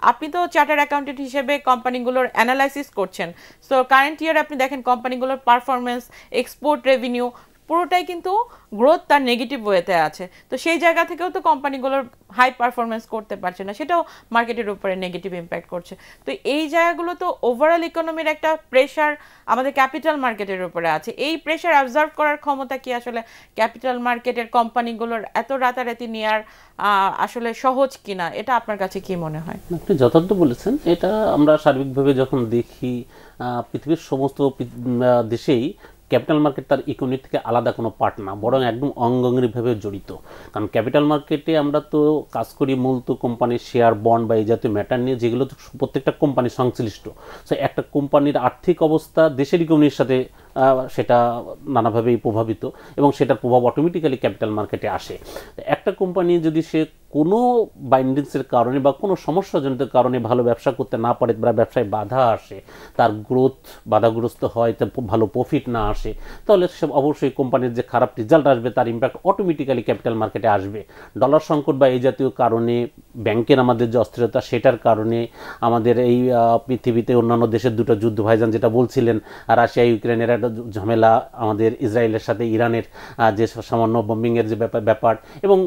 আপনি তো chartered accountant হিসেবে কোম্পানিগুলোর অ্যানালাইসিস করছেন, সো কারেন্ট ইয়ার আপনি দেখেন কোম্পানিগুলোর পারফরমেন্স, এক্সপোর্ট রেভিনিউ পুরোটাই কিন্তু গ্রোথ তার নেগেটিভ ওয়েতে আছে। তো সেই জায়গা থেকেও তো কোম্পানিগুলোর হাই পারফরমেন্স করতে পারছে না, সেটাও মার্কেটের উপরে নেগেটিভ ইম্প্যাক্ট করছে। তো এই জায়গাগুলো তো ওভারঅল ইকোনমির একটা প্রেশার আমাদের ক্যাপিটাল মার্কেটের উপরে আছে। এই প্রেশার অবজার্ভ করার ক্ষমতা কি আসলে ক্যাপিটাল মার্কেটের কোম্পানিগুলোর এত রাতারাতি নেওয়ার আসলে সহজ কিনা, এটা আপনার কাছে কি মনে হয়? আপনি যথার্থ বলেছেন। এটা আমরা সার্বিকভাবে যখন দেখি পৃথিবীর সমস্ত দেশেই ক্যাপিটাল মার্কেট তার ইকোনমি থেকে আলাদা কোনো পার্ট না, বরং একদম অঙ্গাঙ্গিভাবে জড়িত। কারণ ক্যাপিটাল মার্কেটে আমরা তো কাজ করি মূলত কোম্পানির শেয়ার, বন্ড বা এই জাতীয় ম্যাটার নিয়ে, যেগুলো তো প্রত্যেকটা কোম্পানি সংশ্লিষ্ট। সো একটা কোম্পানির আর্থিক অবস্থা দেশের ইকোনমির সাথে সেটা নানাভাবেই প্রভাবিত, এবং সেটার প্রভাব অটোমেটিক্যালি ক্যাপিটাল মার্কেটে আসে। একটা কোম্পানি যদি সে কোনো বাইন্ডিংসের কারণে বা কোনো সমস্যাজনিত কারণে ভালো ব্যবসা করতে না পারে বা ব্যবসায় বাধা আসে, তার গ্রোথ বাধাগ্রস্ত হয়, তার ভালো প্রফিট না আসে, তাহলে সে অবশ্যই কোম্পানির যে খারাপ রেজাল্ট আসবে তার ইম্প্যাক্ট অটোমেটিক্যালি ক্যাপিটাল মার্কেটে আসবে। ডলার সংকট বা এই জাতীয় কারণে, ব্যাংকের আমাদের যে অস্থিরতা সেটার কারণে, আমাদের এই পৃথিবীতে অন্যান্য দেশের দুটো যুদ্ধ ভাইজান যেটা বলছিলেন, রাশিয়া ইউক্রেনের একটা ঝামেলা, আমাদের ইসরায়েলের সাথে ইরানের যে সামান্য বম্বিংয়ের যে ব্যাপার, এবং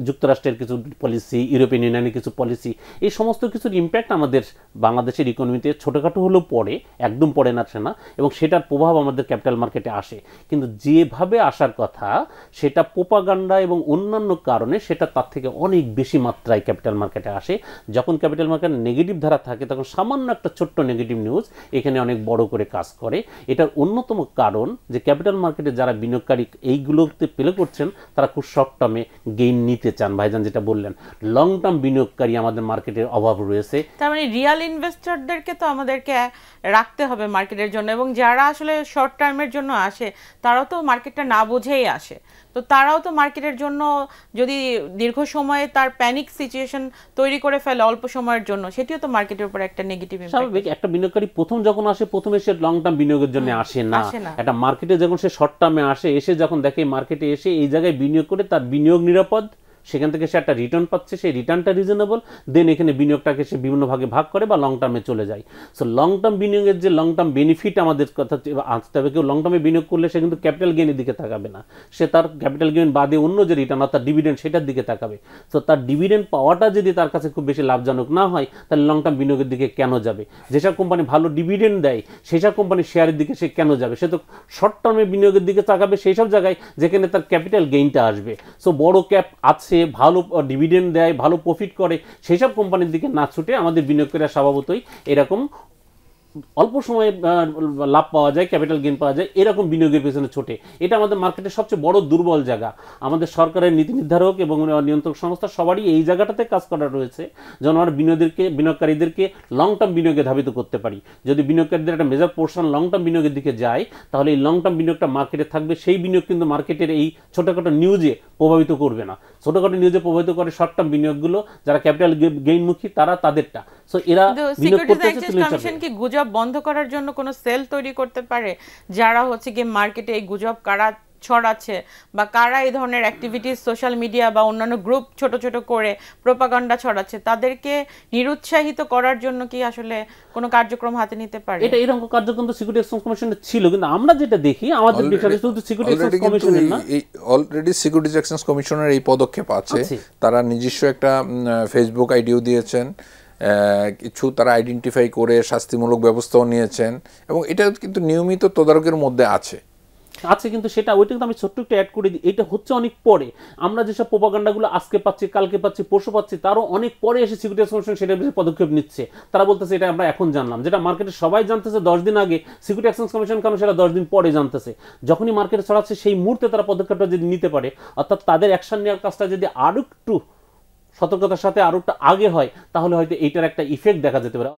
যুক্তরাষ্ট্রের কিছু পলিসি, ইউরোপিয়ান ইউনিয়নের কিছু পলিসি, এই সমস্ত কিছুর ইম্প্যাক্ট আমাদের বাংলাদেশের ইকোনমিতে ছোটোখাটো হলেও পড়ে, একদম পড়ে না সে না, এবং সেটার প্রভাব আমাদের ক্যাপিটাল মার্কেটে আসে। কিন্তু যেভাবে আসার কথা সেটা প্রোপাগান্ডা এবং অন্যান্য কারণে সেটা তার থেকে অনেক বেশি মাত্রায় ক্যাপিটাল মার্কেটে আসে। যখন ক্যাপিটাল মার্কেট নেগেটিভ ধারা থাকে তখন সামান্য একটা ছোট্ট নেগেটিভ নিউজ এখানে অনেক বড় করে কাজ করে। এটার অন্যতম কারণ যে ক্যাপিটাল মার্কেটে যারা বিনিয়োগকারী এইগুলোতে প্লে করছেন তারা খুব শর্ট টার্মে গেইন নিতে চান। ভাইজান যেটা বললেন, লং টার্ম বিনিয়োগকারী আমাদের মার্কেটের অভাব রয়েছে। তার মানে রিয়েল ইনভেস্টরদেরকে তো আমাদেরকে রাখতে হবে মার্কেটের জন্য, এবং যারা আসলে শর্ট টার্মের জন্য আসে তারাও তো মার্কেটটা না বুঝেই আসে। তো তারাও তো মার্কেটের জন্য যদি দীর্ঘ সময়ে তার প্যানিক সিচুয়েশন তৈরি করে ফেলে অল্প সময়ের জন্য, সেটিও তো মার্কেটের উপর একটা নেগেটিভ ইম্প্যাক্ট। স্বাভাবিক, একটা বিনিয়োগকারী প্রথম যখন আসে প্রথমে সে লং টার্ম বিনিয়োগের জন্য আসে না। একটা মার্কেটে যখন সে শর্ট টার্মে আসে, এসে যখন দেখে মার্কেটে এসে এই জায়গায় বিনিয়োগ করে তার বিনিয়োগ নিরাপদ, সেখান থেকে সে একটা রিটার্ন পাচ্ছে, সেই রিটার্নটা রিজনেবল, দেন এখানে বিনিয়োগটাকে সে বিভিন্ন ভাগে ভাগ করে বা লং টার্মে চলে যায়। সো লং টার্ম বিনিয়োগের যে লং টার্ম বেনিফিট আমাদের কথা আসতে হবে, কেউ লং টার্মে বিনিয়োগ করলে সে কিন্তু ক্যাপিটাল গেইনের দিকে তাকাবে না, সে তার ক্যাপিটাল গেইন বাদে অন্য যে রিটার্ন অর্থাৎ ডিভিডেন্ড সেটার দিকে তাকাবে। সো তার ডিভিডেন্ড পাওয়াটা যদি তার কাছে খুব বেশি লাভজনক না হয়, তাহলে লং টার্ম বিনিয়োগের দিকে কেন যাবে? যেসব কোম্পানি ভালো ডিভিডেন্ড দেয় সেসব কোম্পানির শেয়ারের দিকে সে কেন যাবে? সে তো শর্ট টার্মে বিনিয়োগের দিকে তাকাবে সেই সব জায়গায় যেখানে তার ক্যাপিটাল গেইনটা আসবে। সো বড় ক্যাপ আছে, ভালো ডিভিডেন্ড দেয়, ভালো প্রফিট করে, সেই সব কোম্পানির দিকে না ছুটে আমাদের বিনিয়োগকারীরা স্বভাবতই এরকম অল্প সময়ে লাভ পাওয়া যায়, ক্যাপিটাল গেইন পাওয়া যায়, এরকম বিনিয়োগের পেছনে ছোটে। এটা আমাদের মার্কেটের সবচেয়ে বড় দুর্বল জায়গা। আমাদের সরকারের নীতি নির্ধারক এবং নিয়ন্ত্রক সংস্থা সবারই এই জায়গাটাতে কাজ করা রয়েছে, যেন আমরা বিনিয়োগকারীদেরকে লং টার্ম বিনিয়োগে ধাবিত করতে পারি। যদি বিনিয়োগকারীদের একটা মেজর পোর্শন লং টার্ম বিনিয়োগের দিকে যায়, তাহলে এই লং টার্ম বিনিয়োগটা মার্কেটে থাকবে। সেই বিনিয়োগ কিন্তু মার্কেটের এই ছোটোখাটো নিউজে প্রভাবিত করবে না। ছোটোখাটো নিউজে প্রভাবিত করে শর্ট টার্ম বিনিয়োগগুলো, যারা ক্যাপিটাল গেইনমুখী তারা তাদেরটা। সো এরা বিনিয়োগ করতে গুজব বন্ধ করার জন্য কোনো সেল তৈরি করতে পারে, যারা হচ্ছে গিয়ে মার্কেটে এই গুজব কারা ছড়াচ্ছে বা কারা এই ধরনের অ্যাক্টিভিটিস সোশ্যাল মিডিয়া বা অন্যান্য গ্রুপ ছোট ছোট করে প্রোপাগান্ডা ছড়াচ্ছে, তাদেরকে নিরুৎসাহিত করার জন্য কি আসলে কোনো কার্যক্রম হাতে নিতে পারে? এটা এরকম কার্যক্রম তো সিকিউরিটি এক্সচেঞ্জ কমিশনের ছিল, কিন্তু আমরা যেটা দেখি আমাদের বিষয়ে শুধু সিকিউরিটি এক্সচেঞ্জ কমিশনের না, অলরেডি সিকিউরিটি এক্সচেঞ্জ কমিশনের এই পদক্ষেপ আছে। তারা নিজস্ব একটা ফেসবুক আইডিও দিয়েছেন, কিছু তারা আইডেন্টিফাই করে শাস্তিমূলক ব্যবস্থাও নিয়েছেন, এবং এটা কিন্তু নিয়মিত তদারকের মধ্যে আছে। কিন্তু সেটা ওইটা কিন্তু আমি ছোট্ট একটু অ্যাড করে দিই, এটা হচ্ছে অনেক পরে। আমরা যেসব প্রোপাগান্ডাগুলো আজকে পাচ্ছি, কালকে পাচ্ছি, পরশু পাচ্ছি, তারও অনেক পরে এসে সিকিউরিটি এক্সচেঞ্জ কমিশন সেটার বিষয়ে পদক্ষেপ নিচ্ছে। তারা বলতেছে এটা আমরা এখন জানলাম, যেটা মার্কেটে সবাই জানতেছে 10 দিন আগে, সিকিউরিটি এক্সচেঞ্জ কমিশন কারণ সেটা 10 দিন পরে জানতেছে। যখনই মার্কেটে ছড়াচ্ছে সেই মুহূর্তে তারা পদক্ষেপটা যদি নিতে পারে, অর্থাৎ তাদের অ্যাকশন নেওয়ার কাজটা যদি আরো একটু সতর্কতার সাথে আরো একটু আগে হয়, তাহলে হয়তো এইটার একটা ইফেক্ট দেখা যেতে পারে।